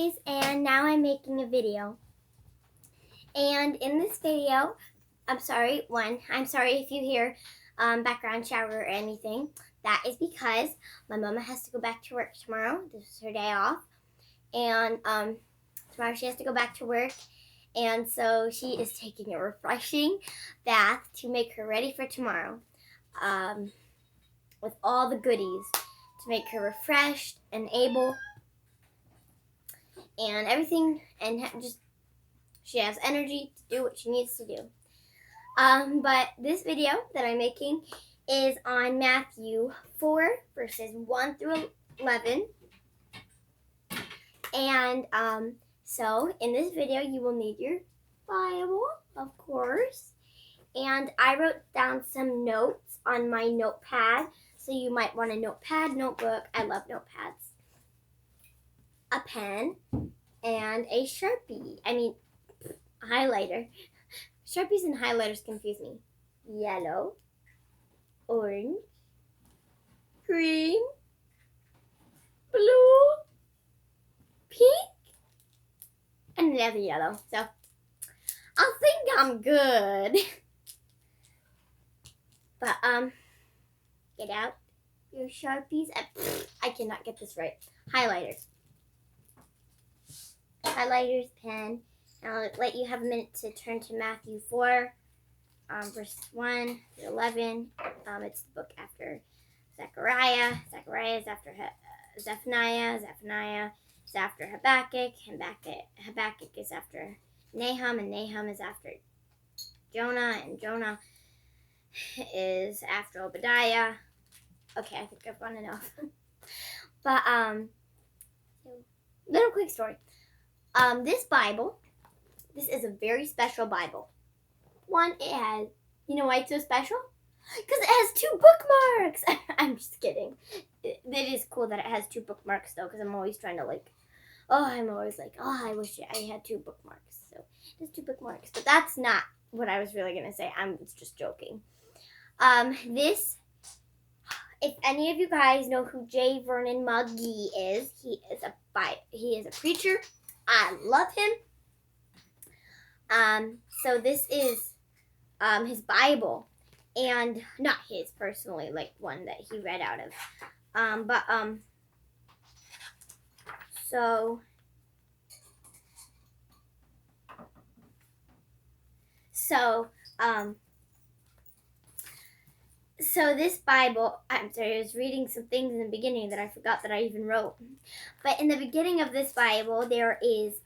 guys, and now I'm making a video. And in this video, I'm sorry if you hear background shower or anything. That is because my mama has to go back to work tomorrow. This is her day off. And tomorrow she has to go back to work. And so she is taking a refreshing bath to make her ready for tomorrow. With all the goodies to make her refreshed and able and everything, and just she has energy to do what she needs to do. But this video that I'm making is on Matthew 4 verses 1 through 11. And so in this video you will need your Bible, of course. And I wrote down some notes on my notepad, so you might want a notepad, notebook. I love notepads. A pen and a Sharpie. Highlighter. Sharpies and highlighters confuse me. Yellow, orange, green, blue, pink, and another yellow. So I think I'm good. But get out your Sharpies. I cannot get this right. Highlighters, pen. I'll let you have a minute to turn to Matthew 4, verse 1 to 11. It's the book after Zechariah. Zechariah is after Zephaniah. Zephaniah is after Habakkuk. Habakkuk is after Nahum, and Nahum is after Jonah, and Jonah is after Obadiah. Okay, I think I've gone enough. But little quick story. This Bible. This is a very special Bible. One, it has, you know why it's so special? Because it has 2 bookmarks. I'm just kidding. It is cool that it has 2 bookmarks, though, because I'm always trying to I wish I had 2 bookmarks. So it has 2 bookmarks. But that's not what I was really going to say. I'm just joking. If any of you guys know who J. Vernon McGee is, he is a preacher. I love him. So this is his Bible, and not his personally, like one that he read out of. So this Bible, I'm sorry, I was reading some things in the beginning that I forgot that I even wrote. But in the beginning of this Bible, there is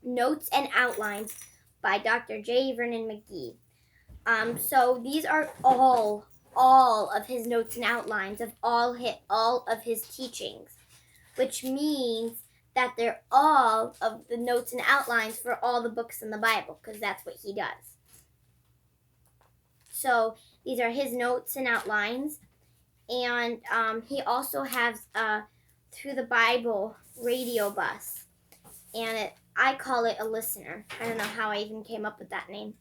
notes and outlines by Dr. J. Vernon McGee. So these are all of his notes and outlines of all of his teachings, which means that they're all of the notes and outlines for all the books in the Bible, because that's what he does. So these are his notes and outlines, and he also has Through the Bible radio bus, and I call it a listener. I don't know how I even came up with that name.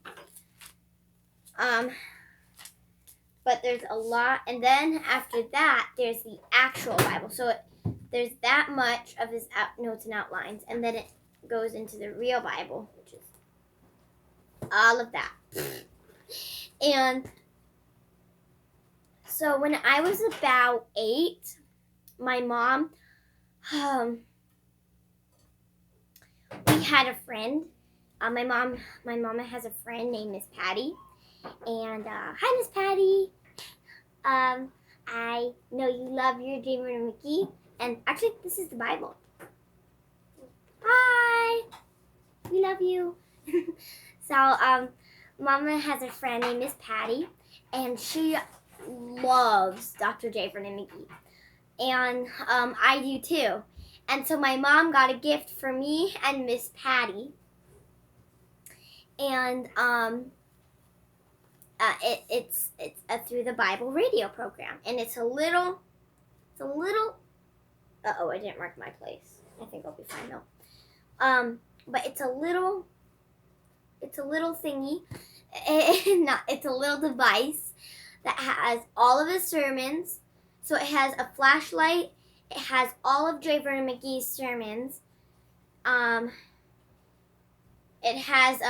But there's a lot, and then after that, there's the actual Bible. So there's that much of his notes and outlines, and then it goes into the real Bible, which is all of that. And so when I was about 8, my mom, we had a friend. My mama has a friend named Miss Patty. And hi, Miss Patty. I know you love your J. Vernon McGee. And actually, this is the Bible. Hi. We love you. So, Mama has a friend named Miss Patty, and she loves Dr. J. Vernon McGee. And I do too. And so my mom got a gift for me and Miss Patty. And it's a Through the Bible radio program, and it's a little. Uh-oh, I didn't mark my place. I think I'll be fine though. But it's a little thingy. It's a little device that has all of his sermons. So it has a flashlight It has all of J. Vernon McGee's sermons. It has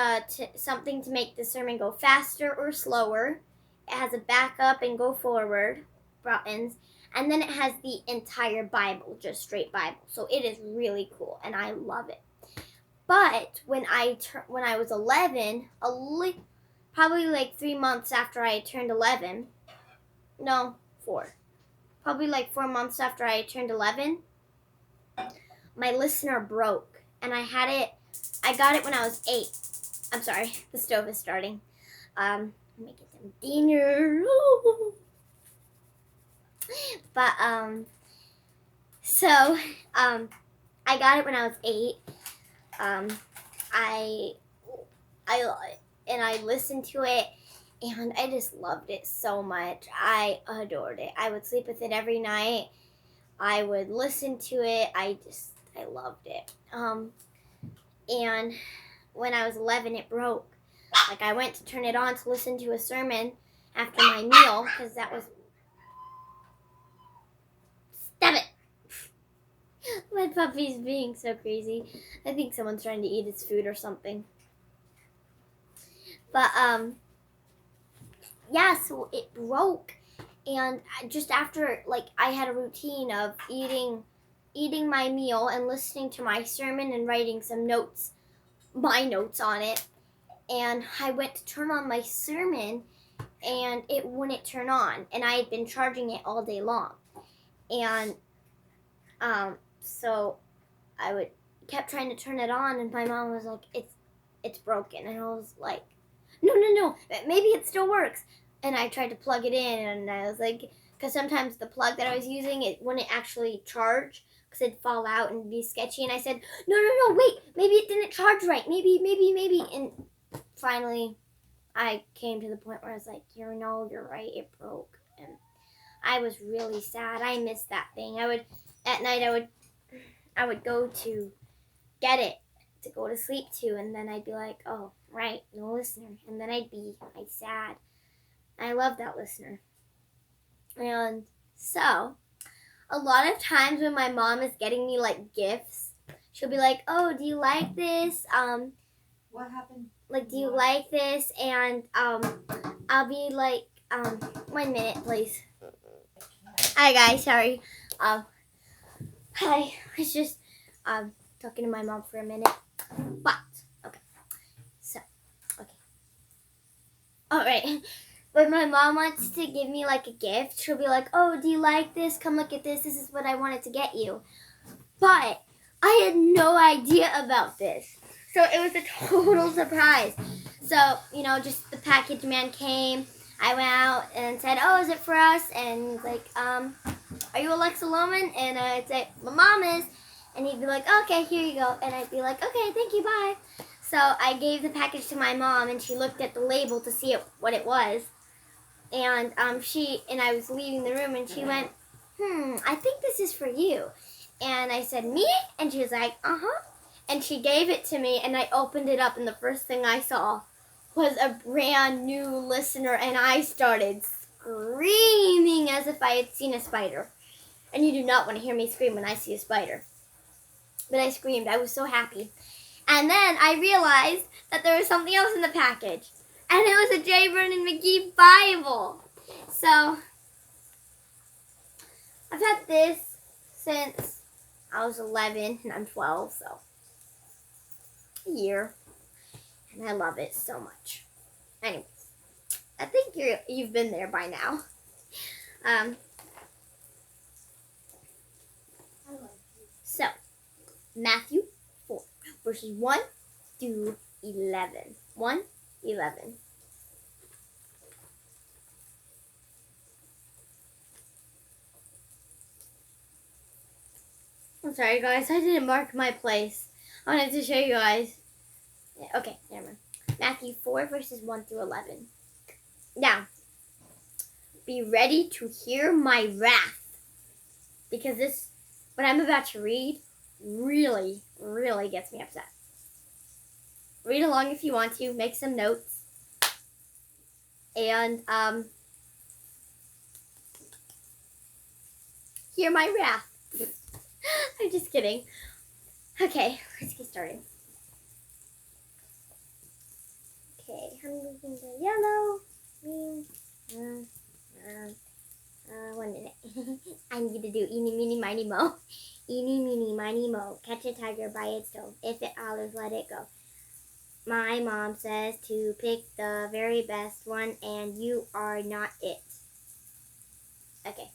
something to make the sermon go faster or slower. It has a back up and go forward buttons. And then it has the entire Bible, just straight Bible. So it is really cool, and I love it. But when I was 11, probably like 3 months after I turned 11, no, 4. Probably like 4 months after I turned 11, my listener broke, and I got it when I was 8. I'm sorry, the stove is starting. Let me get some dinner. But I got it when I was 8. I listened to it, and I just loved it so much. I adored it. I would sleep with it every night. I would listen to it. I loved it. And when I was 11, it broke. Like, I went to turn it on to listen to a sermon after my meal, because that was... Stop it! My puppy's being so crazy. I think someone's trying to eat his food or something. But, yeah, so it broke. And just after, like, I had a routine of eating my meal and listening to my sermon and writing some notes, my notes on it. And I went to turn on my sermon, and it wouldn't turn on. And I had been charging it all day long. And so I kept trying to turn it on, and my mom was like, it's broken. And I was like, no, maybe it still works. And I tried to plug it in, and I was like, because sometimes the plug that I was using, it wouldn't actually charge, because it'd fall out and be sketchy. And I said, no, wait, maybe it didn't charge right. Maybe. And finally, I came to the point where I was like, you're right, it broke. And I was really sad. I missed that thing. At night, I would go to get it to go to sleep to, and then I'd be like, oh, right, no listener. And then I'd sad. I love that listener. And so, a lot of times when my mom is getting me, like, gifts, she'll be like, oh, do you like this? What happened? Like, do you like this? And I'll be like, 1 minute, please. Hi, guys, sorry. Hi, I was just talking to my mom for a minute. But, okay. So, okay. Alright. When my mom wants to give me, like, a gift, she'll be like, oh, do you like this? Come look at this. This is what I wanted to get you. But I had no idea about this. So it was a total surprise. So, just the package man came. I went out and said, oh, is it for us? And he's like, are you Alexa Lohman? And I'd say, my mom is. And he'd be like, okay, here you go. And I'd be like, okay, thank you, bye. So I gave the package to my mom, and she looked at the label to see what it was. And I was leaving the room, and she went, I think this is for you. And I said, me? And she was like, uh-huh. And she gave it to me, and I opened it up, and the first thing I saw was a brand new listener, and I started screaming as if I had seen a spider. And you do not want to hear me scream when I see a spider. But I screamed. I was so happy. And then I realized that there was something else in the package. And it was a J. Vernon McGee Bible. So, I've had this since I was 11, and I'm 12, so a year. And I love it so much. Anyways, I think you've been there by now. So, Matthew 4, verses 1 through 11. 1:11. I'm sorry, guys. I didn't mark my place. I wanted to show you guys. Yeah, okay, never mind. Matthew 4, verses 1 through 11. Now, be ready to hear my wrath, because what I'm about to read really, really gets me upset. Read along if you want to. Make some notes. And, hear my wrath. I'm just kidding. Okay, let's get started. Okay, I'm moving the yellow. One minute. I need to do eeny, meeny, miny, mo. Eeny, meeny, miny, mo. Catch a tiger by its toe. If it hollers, let it go. My mom says to pick the very best one, and you are not it. Okay.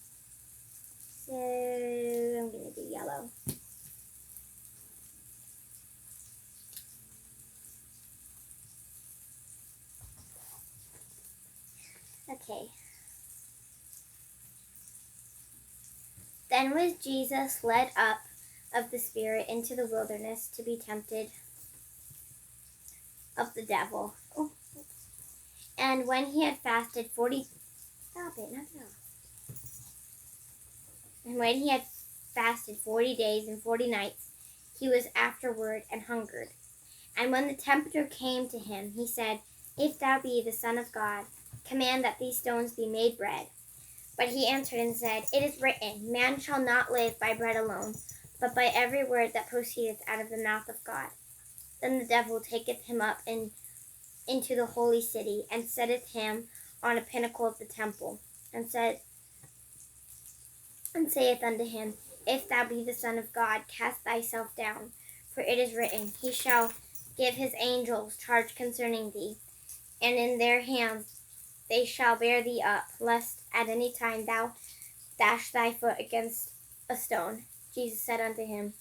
So, I'm going to do yellow. Okay. Then was Jesus led up of the Spirit into the wilderness to be tempted of the devil. Oh. And when he had fasted 40... Stop it, knock it off. And when he had fasted 40 days and 40 nights, he was afterward and hungered. And when the tempter came to him, he said, If thou be the Son of God, command that these stones be made bread. But he answered and said, It is written, Man shall not live by bread alone, but by every word that proceedeth out of the mouth of God. Then the devil taketh him up into the holy city, and setteth him on a pinnacle of the temple, and saith unto him, If thou be the Son of God, cast thyself down. For it is written, He shall give his angels charge concerning thee, and in their hands they shall bear thee up, lest at any time thou dash thy foot against a stone. Jesus said unto him,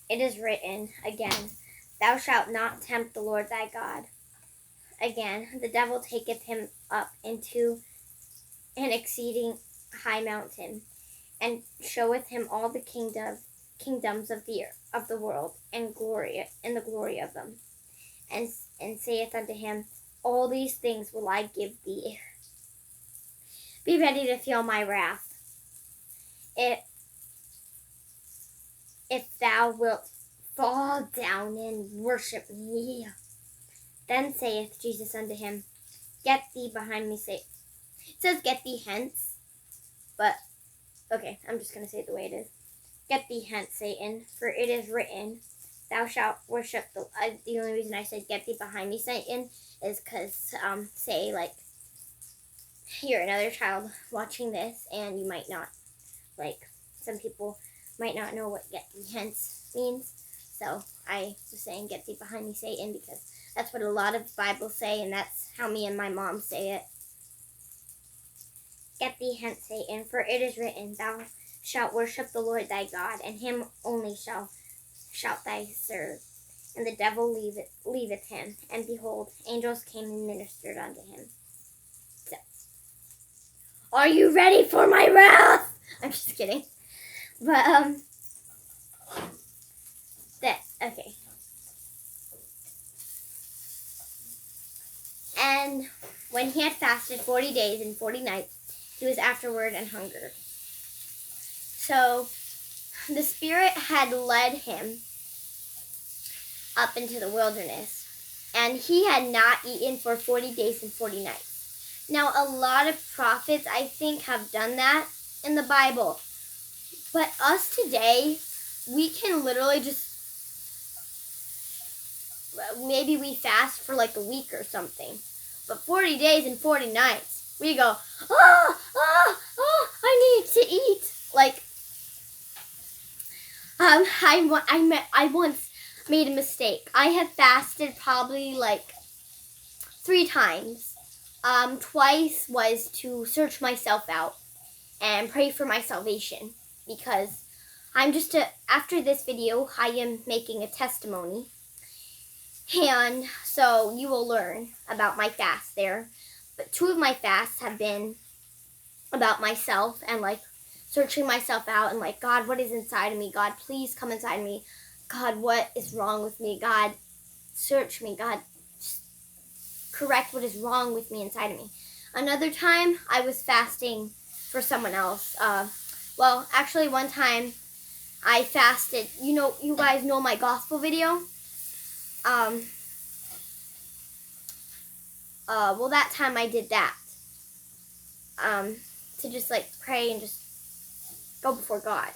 It is written again, Thou shalt not tempt the Lord thy God. Again, the devil taketh him up into an exceeding high mountain, and showeth him all the kingdoms of the world, and the glory of them, and saith unto him, All these things will I give thee. Be ready to feel my wrath, if thou wilt fall down and worship me. Then saith Jesus unto him, Get thee behind me, Satan. It says, Get thee hence, but okay, I'm just going to say it the way it is. Get thee hence, Satan, for it is written, Thou shalt worship the... the only reason I said, Get thee behind me, Satan, is because, say, like, you're another child watching this, and you might not, like, some people might not know what get thee hence means. So I was saying, Get thee behind me, Satan, because that's what a lot of Bibles say, and that's how me and my mom say it. Get thee hence, Satan, for it is written, Thou shalt worship the Lord thy God, and him only shalt thou serve. And the devil leaveth him, and behold, angels came and ministered unto him. So, are you ready for my wrath? I'm just kidding. But, okay. And when he had fasted 40 days and 40 nights, he was afterward and hungered. So the Spirit had led him up into the wilderness, and he had not eaten for 40 days and 40 nights. Now, a lot of prophets, I think, have done that in the Bible. But us today, we can literally just, maybe we fast for like a week or something. But 40 days and 40 nights, we go, I need to eat. Like, I once made a mistake. I have fasted probably like 3 times. Twice was to search myself out and pray for my salvation, because after this video, I am making a testimony. And so you will learn about my fast there. But 2 of my fasts have been about myself and like searching myself out and like, God, what is inside of me? God, please come inside of me. God, what is wrong with me? God, search me. God, correct what is wrong with me inside of me. Another time, I was fasting for someone else. Well, actually, one time I fasted. You guys know my gospel video. Well, that time I did that. To just like pray and just go before God.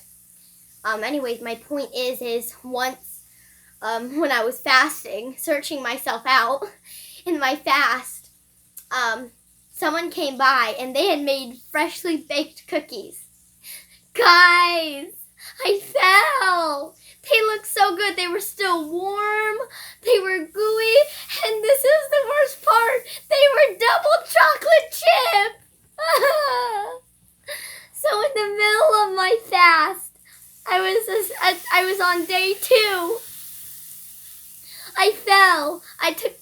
Anyways, my point is once when I was fasting, searching myself out in my fast, someone came by and they had made freshly baked cookies. Guys, I fell. They looked so good. They were still warm. They were gooey. And this is the worst part. They were double chocolate chip. So in the middle of my fast, I was on day 2. I fell. I took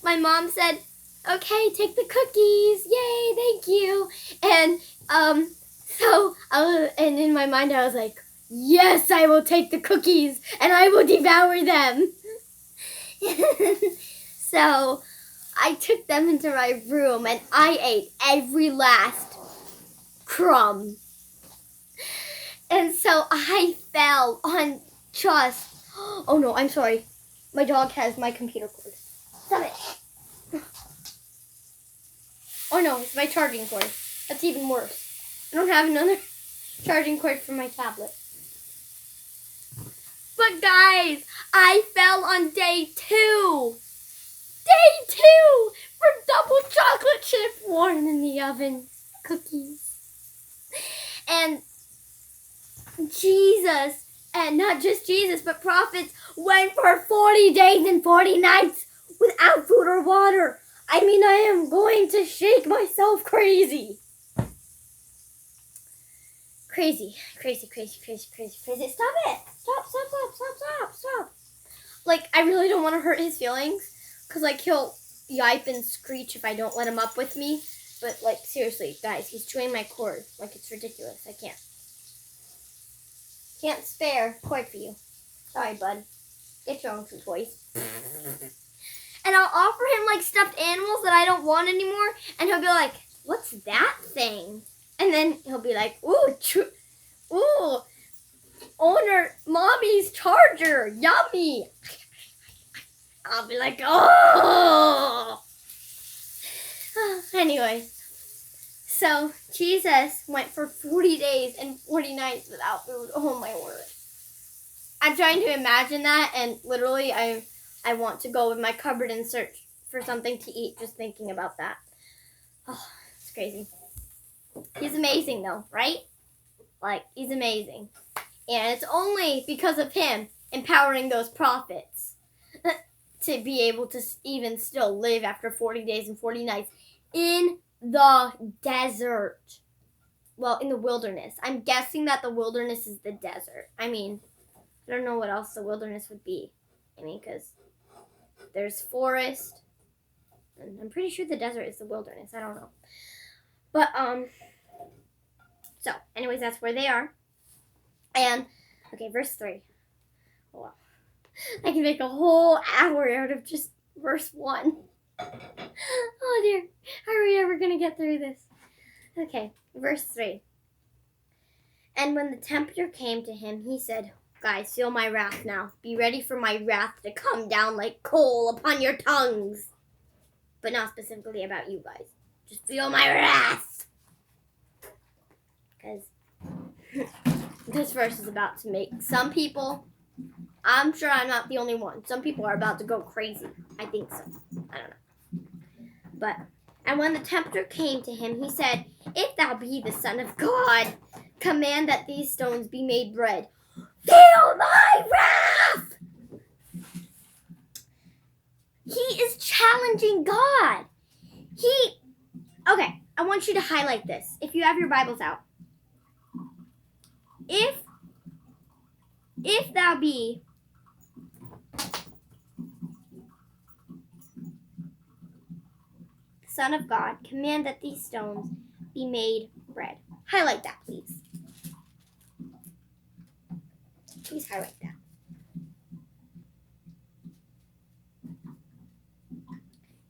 my mom said, "Okay, take the cookies. Yay, thank you." And and in my mind I was like, "Yes, I will take the cookies and I will devour them." So I took them into my room and I ate every last crumb. And so I fell on just, oh no, I'm sorry. My dog has my computer cord. Stop it. Oh no, it's my charging cord. That's even worse. I don't have another charging cord for my tablet. But guys, I fell on day 2. Day 2 for double chocolate chip warm in the oven cookies. And Jesus, and not just Jesus, but prophets went for 40 days and 40 nights without food or water. I mean, I am going to shake myself crazy. Crazy. Stop it. Stop. Like, I really don't want to hurt his feelings. Because, like, he'll yipe and screech if I don't let him up with me. But, like, seriously, guys, he's chewing my cord. Like, it's ridiculous. I can't spare cord for you. Sorry, bud. Get your own food toys. And I'll offer him, like, stuffed animals that I don't want anymore. And he'll be like, "What's that thing?" And then he'll be like, ooh, owner, mommy's charger, yummy. I'll be like, oh. Anyway, so Jesus went for 40 days and 40 nights without food. Oh my word. I'm trying to imagine that, and literally I want to go in my cupboard and search for something to eat just thinking about that. Oh, it's crazy. He's amazing though, right? Like, he's amazing. And it's only because of him empowering those prophets to be able to even still live after 40 days and 40 nights in the desert. Well, in the wilderness. I'm guessing that the wilderness is the desert. I mean, I don't know what else the wilderness would be. I mean, because there's forest. And I'm pretty sure the desert is the wilderness. I don't know. But, so, anyways, that's where they are. And, okay, verse 3. Oh, wow. I can make a whole hour out of just verse 1. Oh, dear. How are we ever going to get through this? Okay, verse 3. And when the tempter came to him, he said, "Guys, feel my wrath now. Be ready for my wrath to come down like coal upon your tongues." But not specifically about you guys. Just feel my wrath. Because this verse is about to make some people, I'm sure I'm not the only one. Some people are about to go crazy. I think so. I don't know. But, and when the tempter came to him, he said, "If thou be the Son of God, command that these stones be made bread." Feel my wrath! He is challenging God. Okay, I want you to highlight this. If you have your Bibles out. If thou be Son of God, command that these stones be made bread. Highlight that, please. Please highlight that.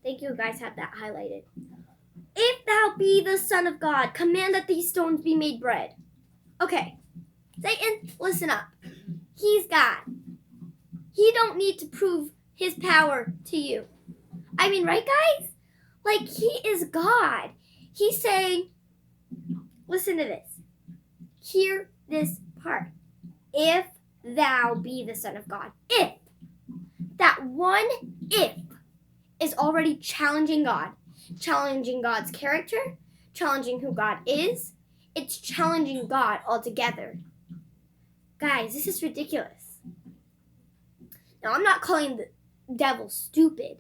Thank you, guys, have that highlighted. If thou be the Son of God, command that these stones be made bread. Okay, Satan, listen up. He's God. He don't need to prove his power to you. I mean, right, guys? Like, he is God. He's saying, listen to this. Hear this part. if thou be the Son of God. If. That one if is already challenging God. Challenging God's character. Challenging who God is. It's challenging God altogether. Guys, this is ridiculous. Now, I'm not calling the devil stupid.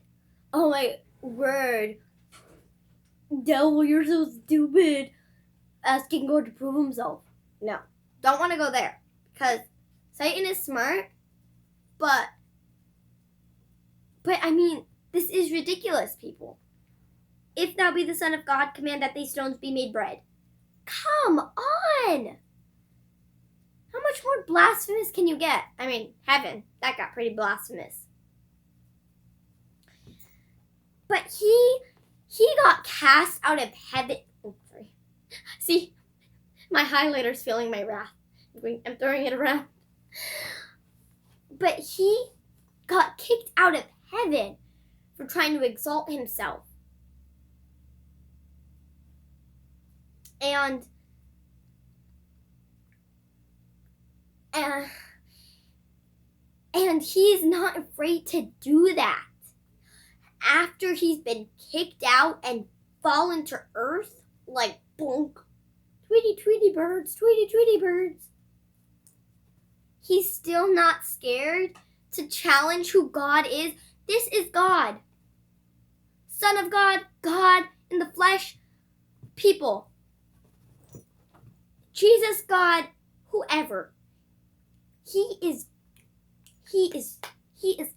Oh my word. Devil, you're so stupid. Asking God to prove himself. No. Don't want to go there. Because Satan is smart. But I mean, this is ridiculous, people. If thou be the Son of God, command that these stones be made bread. Come on! How much more blasphemous can you get? I mean, heaven, that got pretty blasphemous. But he got cast out of heaven. Oh, sorry. See, my highlighter's feeling my wrath. I'm throwing it around. But he got kicked out of heaven for trying to exalt himself. And he's not afraid to do that. After he's been kicked out and fallen to earth, like bonk, Tweety, Tweety birds, Tweety, Tweety birds. He's still not scared to challenge who God is. This is God. Son of God, God in the flesh, people. Jesus, God, whoever. He is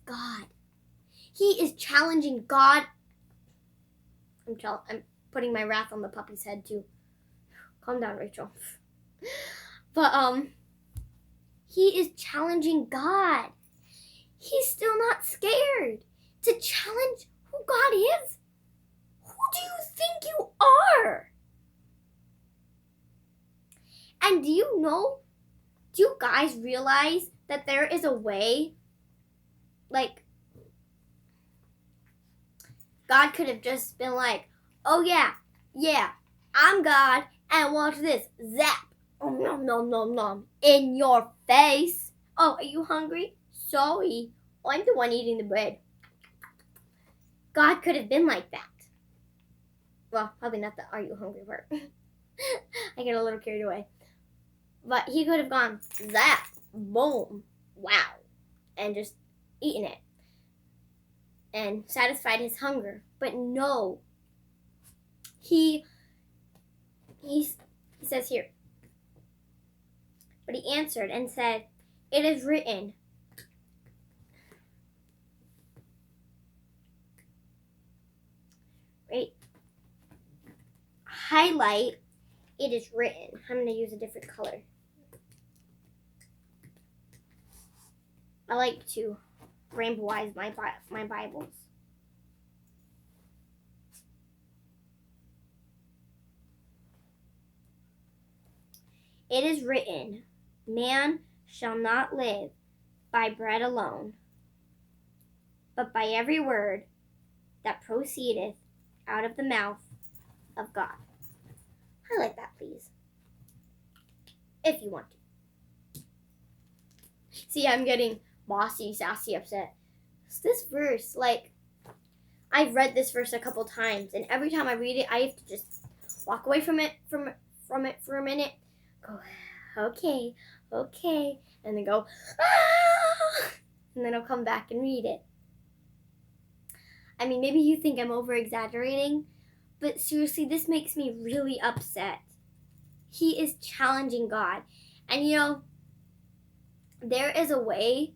God. He is challenging God. I'm putting my wrath on the puppy's head too. Calm down, Rachel. But he is challenging God. He's still not scared to challenge who God is. Who do you think you are? And do you guys realize that there is a way, like, God could have just been like, oh yeah, I'm God, and watch this, zap, oh nom nom nom nom, in your face. Oh, are you hungry? Sorry, I'm the one eating the bread. God could have been like that. Well, probably not the are you hungry part. I get a little carried away. But he could have gone, zap, boom, wow, and just eaten it and satisfied his hunger. But no, he says here, but he answered and said, it is written, right? Highlight, it is written. I'm going to use a different color. I like to rainbowize my Bibles. It is written, man shall not live by bread alone, but by every word that proceedeth out of the mouth of God. Highlight that, please, if you want to. See, I'm getting bossy, sassy, upset. So this verse, like, I've read this verse a couple times, and every time I read it, I have to just walk away from it for a minute, go, okay, and then go, ah! And then I'll come back and read it. I mean, maybe you think I'm over-exaggerating, but seriously, this makes me really upset. He is challenging God. And you know, there is a way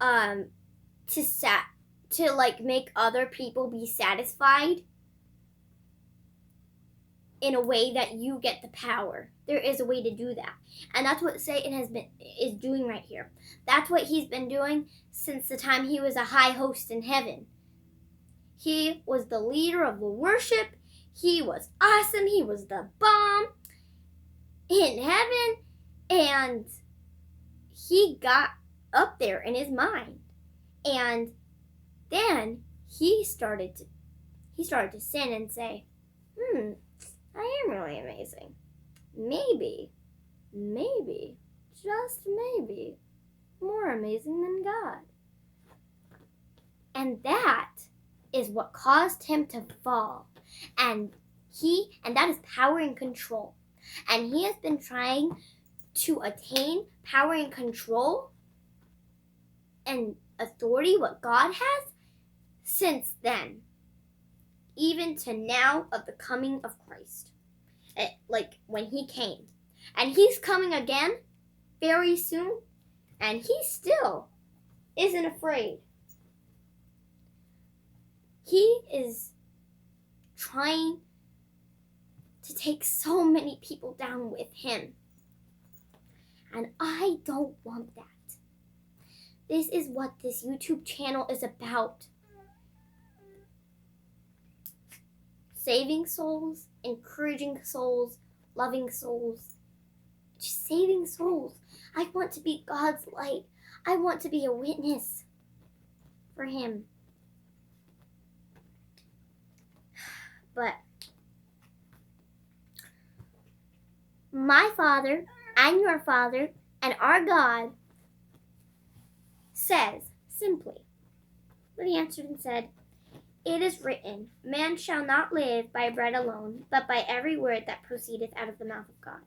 to like make other people be satisfied in a way that you get the power. There is a way to do that. And that's what Satan is doing right here. That's what he's been doing since the time he was a high host in heaven. He was the leader of the worship. He was awesome. He was the bomb in heaven. And he got up there in his mind. And then he started to sin and say, I am really amazing. Maybe, just maybe, more amazing than God. And that is what caused him to fall. And that is power and control. And he has been trying to attain power and control and authority, what God has, since then. Even to now of the coming of Christ. Like when he came. And he's coming again very soon. And he still isn't afraid. He is trying to take so many people down with him. And I don't want that. This is what this YouTube channel is about. Saving souls, encouraging souls, loving souls, just saving souls. I want to be God's light. I want to be a witness for him. But my Father and your Father and our God says simply, but he answered and said, "It is written, man shall not live by bread alone, but by every word that proceedeth out of the mouth of God."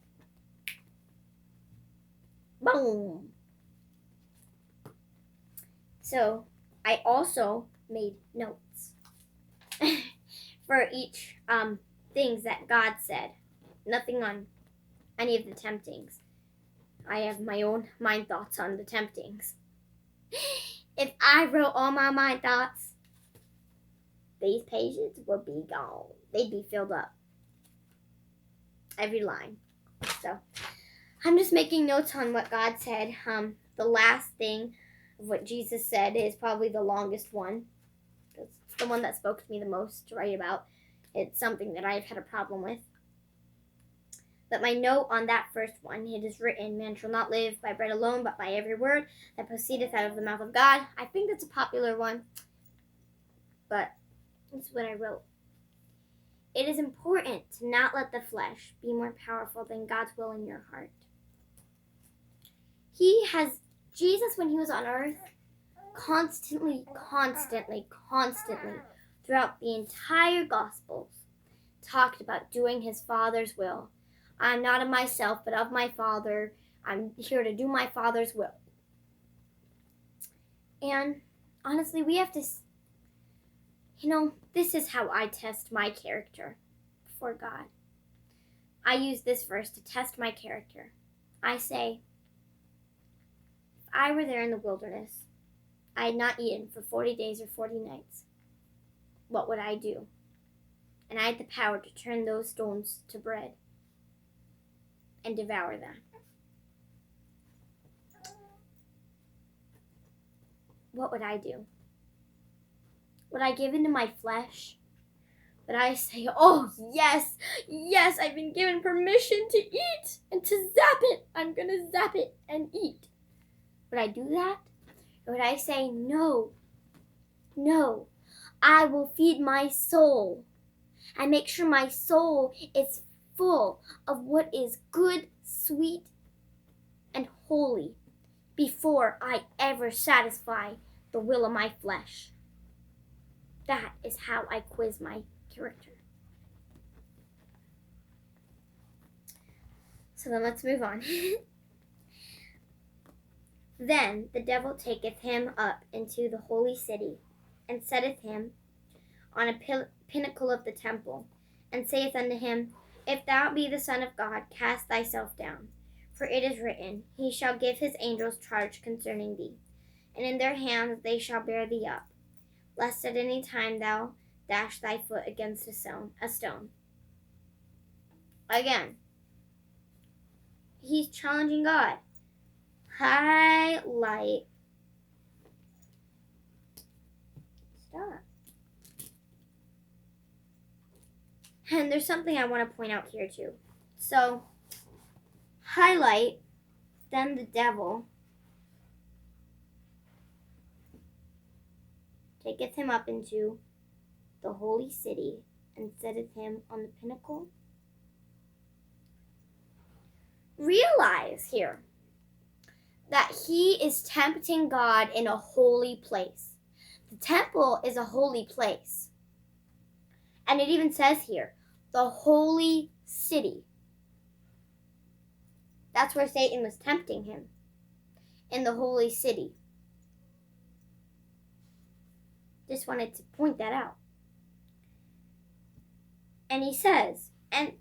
Boom. So I also made notes for each things that God said. Nothing on any of the temptings. I have my own mind thoughts on the temptings. If I wrote all my mind thoughts, these pages would be gone. They'd be filled up. Every line. So I'm just making notes on what God said. The last thing of what Jesus said is probably the longest one. It's the one that spoke to me the most to write about. It's something that I've had a problem with. But my note on that first one, it is written, man shall not live by bread alone, but by every word that proceedeth out of the mouth of God. I think that's a popular one, but that's what I wrote. It is important to not let the flesh be more powerful than God's will in your heart. Jesus, when he was on earth, constantly, throughout the entire Gospels, talked about doing his Father's will. I'm not of myself, but of my Father. I'm here to do my Father's will. And honestly, we have to, this is how I test my character before God. I use this verse to test my character. I say, if I were there in the wilderness, I had not eaten for 40 days or 40 nights, what would I do? And I had the power to turn those stones to bread and devour them. What would I do? Would I give in to my flesh? Would I say, oh, yes, I've been given permission to eat and to zap it. I'm going to zap it and eat. Would I do that? Or would I say, no, I will feed my soul and make sure my soul is full of what is good, sweet, and holy before I ever satisfy the will of my flesh. That is how I quiz my character. So then let's move on. Then the devil taketh him up into the holy city, and setteth him on a pinnacle of the temple, and saith unto him, If thou be the Son of God, cast thyself down. For it is written, He shall give his angels charge concerning thee, and in their hands they shall bear thee up, lest at any time thou dash thy foot against a stone. Again, he's challenging God. Highlight. Stop. And there's something I want to point out here too. So, highlight, then the devil taketh him up into the holy city, and setteth him on the pinnacle. Realize here that he is tempting God in a holy place. The temple is a holy place. And it even says here, the holy city. That's where Satan was tempting him, in the holy city. Just wanted to point that out. And he says, and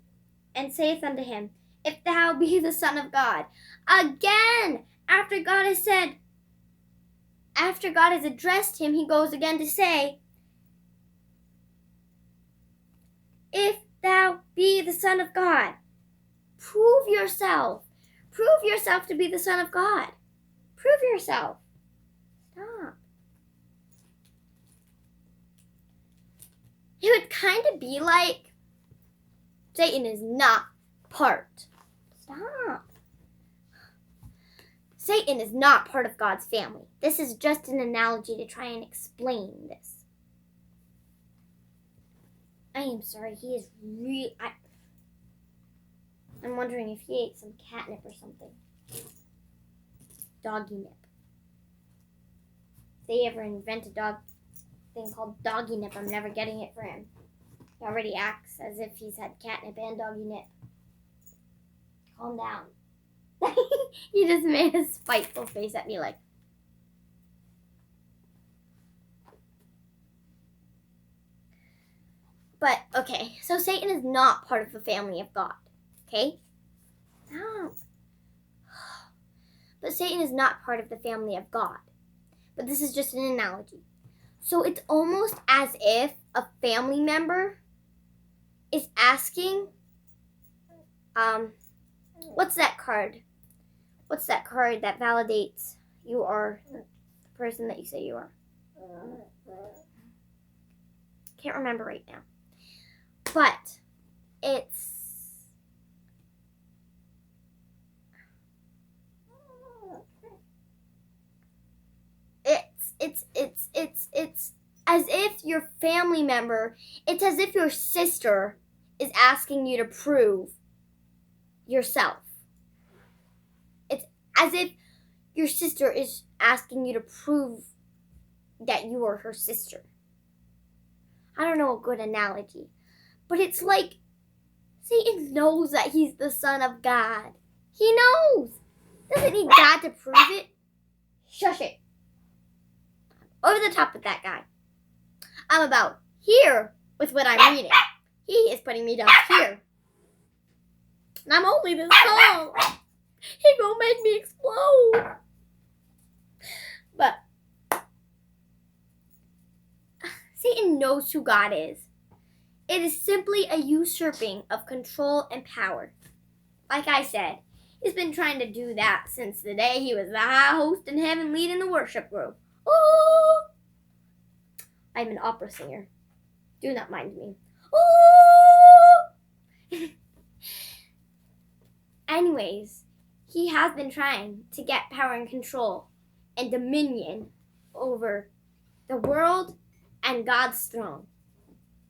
saith unto him, if thou be the Son of God. Again, after God has addressed him, he goes again to say, if thou be the Son of God, prove yourself. Prove yourself to be the Son of God. Prove yourself. Stop. It would kind of be like Satan is not part. Stop. Satan is not part of God's family. This is just an analogy to try and explain this. I am sorry. He is I'm wondering if he ate some catnip or something. Doggy nip. If they ever invent a dog thing called doggy nip, I'm never getting it for him. He already acts as if he's had catnip and doggy nip. Calm down. He just made a spiteful face at me like. But, okay, so Satan is not part of the family of God. Okay? No. But Satan is not part of the family of God. But this is just an analogy. So it's almost as if a family member is asking, what's that card? What's that card that validates you are the person that you say you are? Can't remember right now. But it's as if your family member, it's as if your sister is asking you to prove yourself. It's as if your sister is asking you to prove that you are her sister. I don't know a good analogy, but it's like Satan knows that he's the Son of God. He knows. Doesn't need God to prove it. Shush it. Over the top with that guy. I'm about here with what I'm reading. He is putting me down here. And I'm only this tall. He will make me explode. But Satan knows who God is. It is simply a usurping of control and power. Like I said, he's been trying to do that since the day he was the high host in heaven leading the worship group. Oh! I'm an opera singer. Do not mind me. Oh! Anyways, he has been trying to get power and control and dominion over the world and God's throne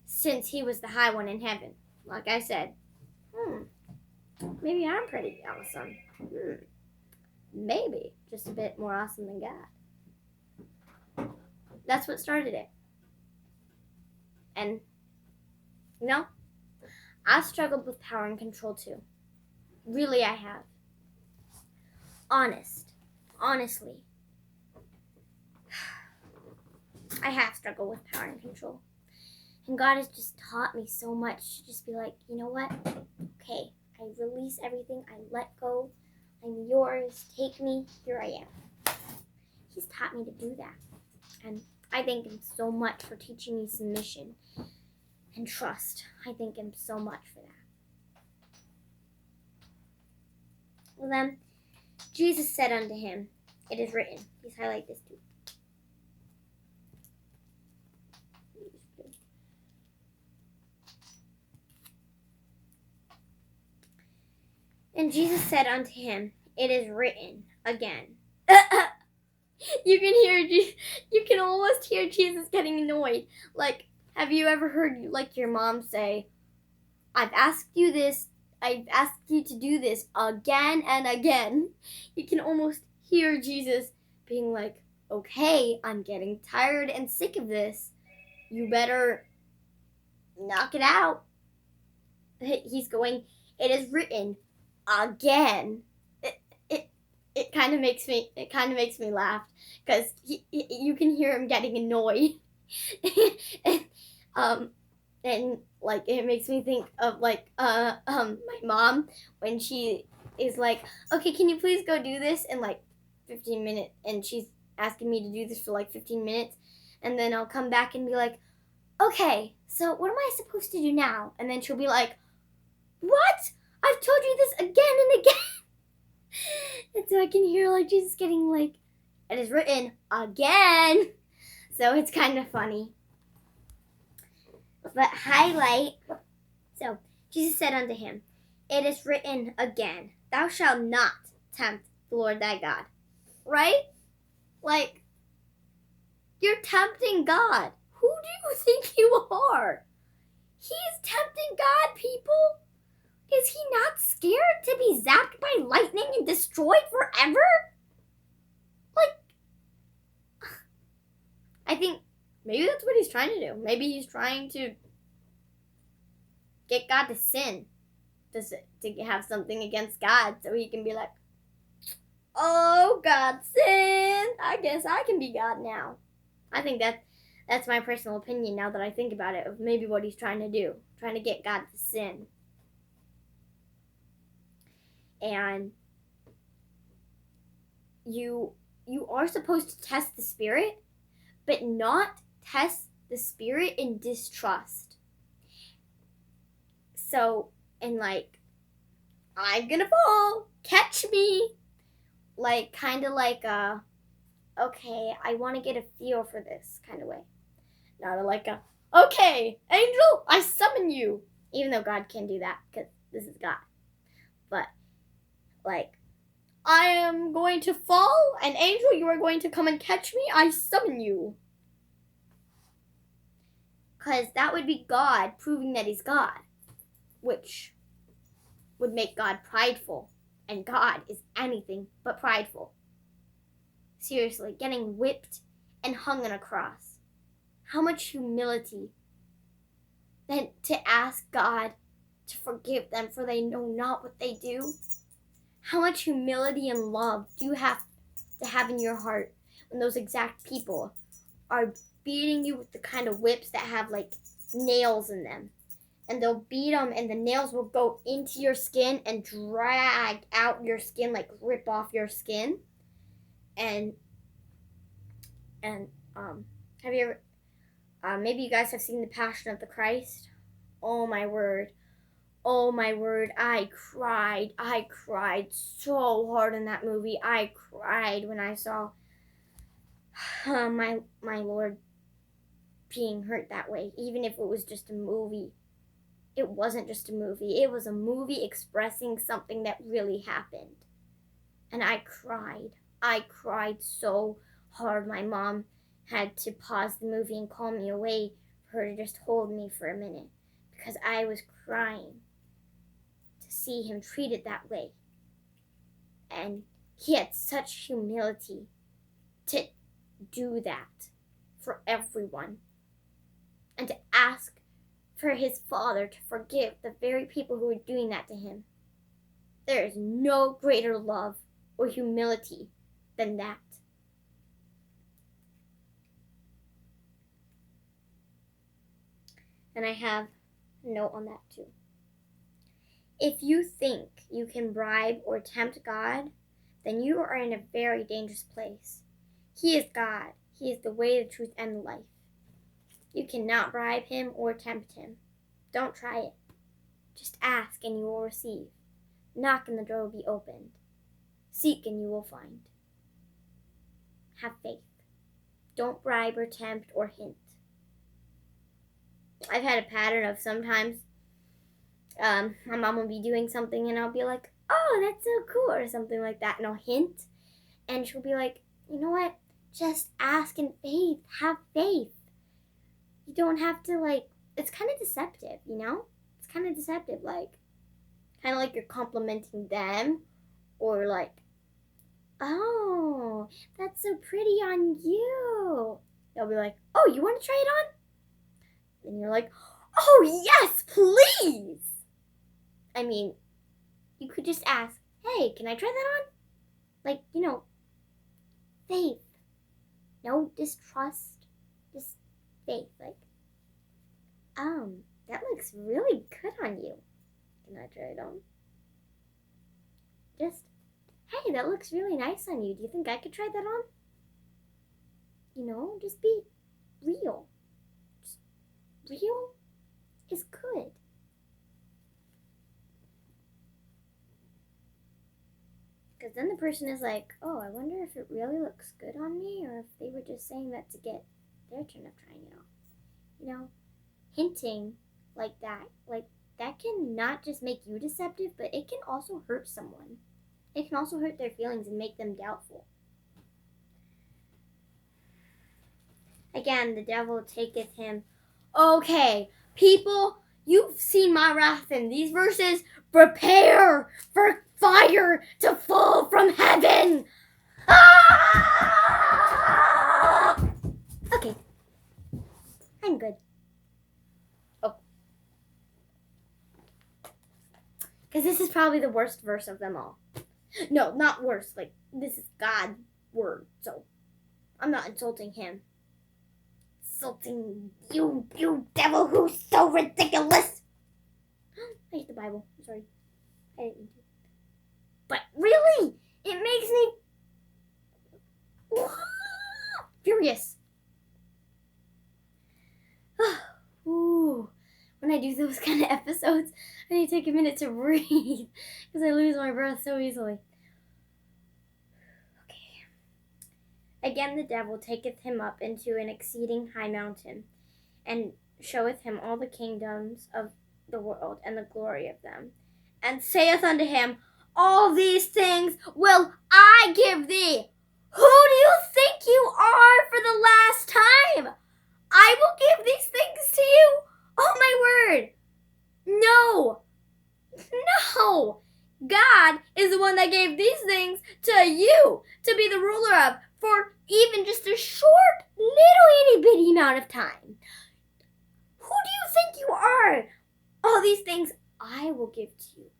since he was the high one in heaven. Like I said, maybe I'm pretty awesome. Maybe just a bit more awesome than God. That's what started it. And, you know, I've struggled with power and control too. Really, I have. Honestly. I have struggled with power and control. And God has just taught me so much to just be like, you know what? Okay, I release everything. I let go. I'm yours. Take me. Here I am. He's taught me to do that. And I thank him so much for teaching me submission and trust. I thank him so much for that. Well then, Jesus said unto him, it is written. Please highlight this too. And Jesus said unto him, it is written again. You can almost hear Jesus getting annoyed. Like, have you ever heard like your mom say, I've asked you to do this again and again. You can almost hear Jesus being like, okay, I'm getting tired and sick of this. You better knock it out. He's going, it is written again. It kind of makes me laugh because you can hear him getting annoyed. And like it makes me think of like my mom when she is like, okay, can you please go do this in like 15 minutes, and she's asking me to do this for like 15 minutes, and then I'll come back and be like, okay, so what am I supposed to do now? And then she'll be like, what? I've told you this again and again. And so I can hear like Jesus getting like, it is written again. So it's kind of funny. But highlight, so Jesus said unto him, it is written again, thou shalt not tempt the Lord thy God. Right? Like, you're tempting God. Who do you think you are? He's tempting God, people. Is he not scared to be zapped by lightning and destroyed forever? Like, I think maybe that's what he's trying to do. Maybe he's trying to get God to sin, to have something against God, so he can be like, oh, God sinned. I guess I can be God now. I think that's my personal opinion now that I think about it, of maybe what he's trying to do, trying to get God to sin. And you are supposed to test the Spirit, but not test the Spirit in distrust. So, and like, I'm gonna fall, catch me. Like, kind of like okay, I want to get a feel for this kind of way. Not like okay, angel, I summon you. Even though God can do that, because this is God. But, like, I am going to fall, and angel, you are going to come and catch me. I summon you. Because that would be God proving that he's God, which would make God prideful. And God is anything but prideful. Seriously, getting whipped and hung on a cross. How much humility then to ask God to forgive them, for they know not what they do. How much humility and love do you have to have in your heart when those exact people are beating you with the kind of whips that have like nails in them? And they'll beat them, and the nails will go into your skin and drag out your skin, like rip off your skin. And have you ever, maybe you guys have seen The Passion of the Christ? Oh my word, I cried so hard in that movie. I cried when I saw my Lord being hurt that way, even if it was just a movie. It wasn't just a movie. It was a movie expressing something that really happened. And I cried. I cried so hard. My mom had to pause the movie and call me away for her to just hold me for a minute, because I was crying to see him treated that way. And he had such humility to do that for everyone, and to ask for his Father to forgive the very people who were doing that to him. There is no greater love or humility than that. And I have a note on that too. If you think you can bribe or tempt God, then you are in a very dangerous place. He is God. He is the way, the truth, and the life. You cannot bribe him or tempt him. Don't try it. Just ask and you will receive. Knock and the door will be opened. Seek and you will find. Have faith. Don't bribe or tempt or hint. I've had a pattern of sometimes my mom will be doing something and I'll be like, oh, that's so cool, or something like that, and I'll hint, and she'll be like, you know what, just ask in faith, have faith. You don't have to, like, it's kind of deceptive, you know? It's kind of deceptive, like, kind of like you're complimenting them, or like, Oh, that's so pretty on you. They'll be like, oh, you want to try it on? And you're like, oh, yes, please. I mean, you could just ask, hey, can I try that on? Like, faith. No distrust, just faith. Like, that looks really good on you. Can I try it on? Just, hey, that looks really nice on you. Do you think I could try that on? Just be real. Just real is good. Because then the person is like, oh, I wonder if it really looks good on me, or if they were just saying that to get their turn of trying it on. Hinting like that can not just make you deceptive, but it can also hurt someone. It can also hurt their feelings and make them doubtful. Again, the devil taketh him. Okay, people, you've seen my wrath in these verses. Prepare for fire to fall from heaven. Ah! Okay, I'm good. Oh. Because this is probably the worst verse of them all. No, not worst. Like, this is God's word, so I'm not insulting him. Insulting you devil who's so ridiculous. I hate the Bible. I'm sorry. I didn't mean to. But really, it makes me furious. Ooh, when I do those kind of episodes, I need to take a minute to breathe because I lose my breath so easily. Okay. Again, the devil taketh him up into an exceeding high mountain, and showeth him all the kingdoms of the world and the glory of them, and saith unto him, all these things will I give thee. Who do you think you are for the last time? I will give these things to you. Oh my word. No. God is the one that gave these things to you to be the ruler of for even just a short, little itty bitty amount of time. Who do you think you are? All these things I will give to you.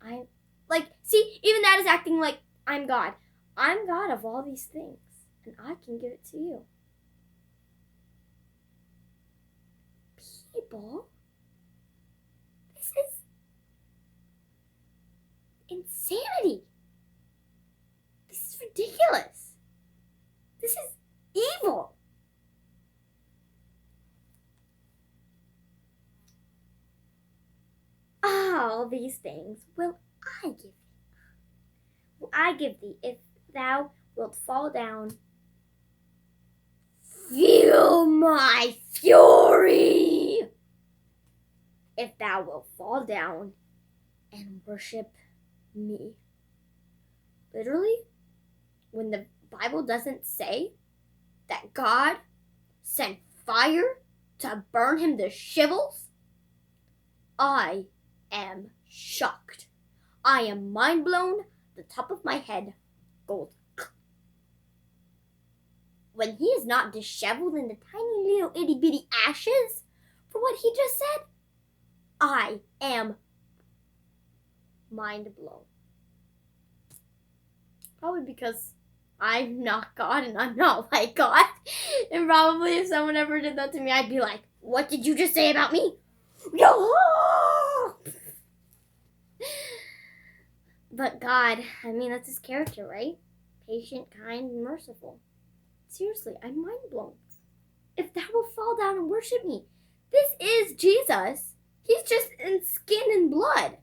See, even that is acting like I'm God. I'm God of all these things, and I can give it to you. People, this is insanity. This is ridiculous. This is evil. All these things will I give thee. Will I give thee if thou wilt fall down. Feel my fury. If thou wilt fall down and worship me. Literally, when the Bible doesn't say that God sent fire to burn him to shivels, I am shocked. I am mind blown. The top of my head goes. When he is not disheveled into tiny little itty bitty ashes for what he just said, I am mind blown. Probably because I'm not God and I'm not like God. And probably if someone ever did that to me, I'd be like, what did you just say about me? But God, that's his character, right? Patient, kind, and merciful. Seriously, I'm mind blown. If thou will fall down and worship me, this is Jesus. He's just in skin and blood.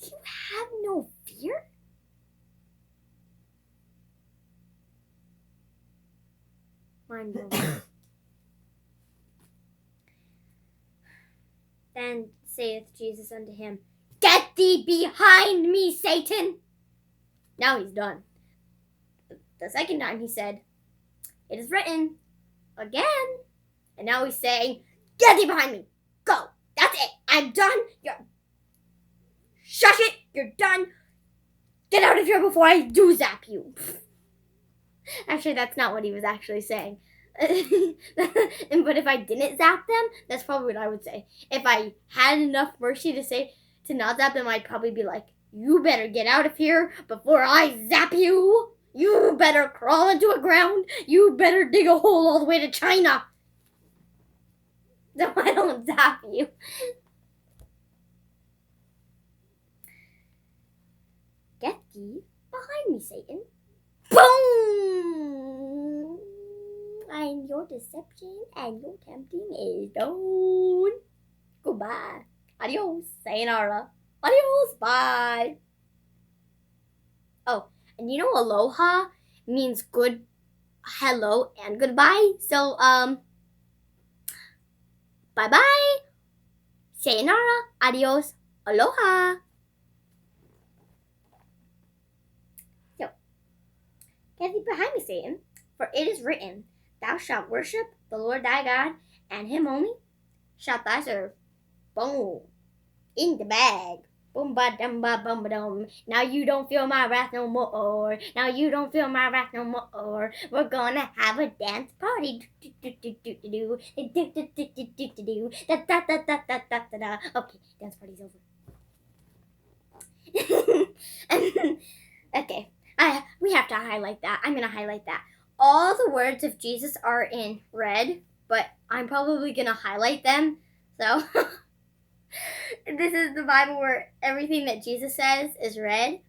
Do you have no fear? Mind blown. Then saith Jesus unto him, get thee behind me, Satan. Now he's done. The second time he said, it is written again. And now he's saying, get thee behind me. Go. That's it. I'm done. Shush it. You're done. Get out of here before I do zap you. Actually, that's not what he was actually saying. But if I didn't zap them, that's probably what I would say. If I had enough mercy to not zap them, I'd probably be like, you better get out of here before I zap you. You better crawl into a ground. You better dig a hole all the way to China. So I don't zap you. Get thee behind me, Satan. Boom! And your deception and your tempting is done. Goodbye. Adios. Sayonara. Adios. Bye. Oh, and you know aloha means good, hello, and goodbye. So, bye-bye. Sayonara. Adios. Aloha. So, get thee behind me, Satan, for it is written, thou shalt worship the Lord thy God, and him only shalt thou serve. Boom. In the bag. Boom ba dum ba bum ba dum. Now you don't feel my wrath no more. Now you don't feel my wrath no more. We're gonna have a dance party. Okay, dance party's over. Okay. We have to highlight that. I'm gonna highlight that. All the words of Jesus are in red, but I'm probably gonna highlight them. So this is the Bible where everything that Jesus says is red.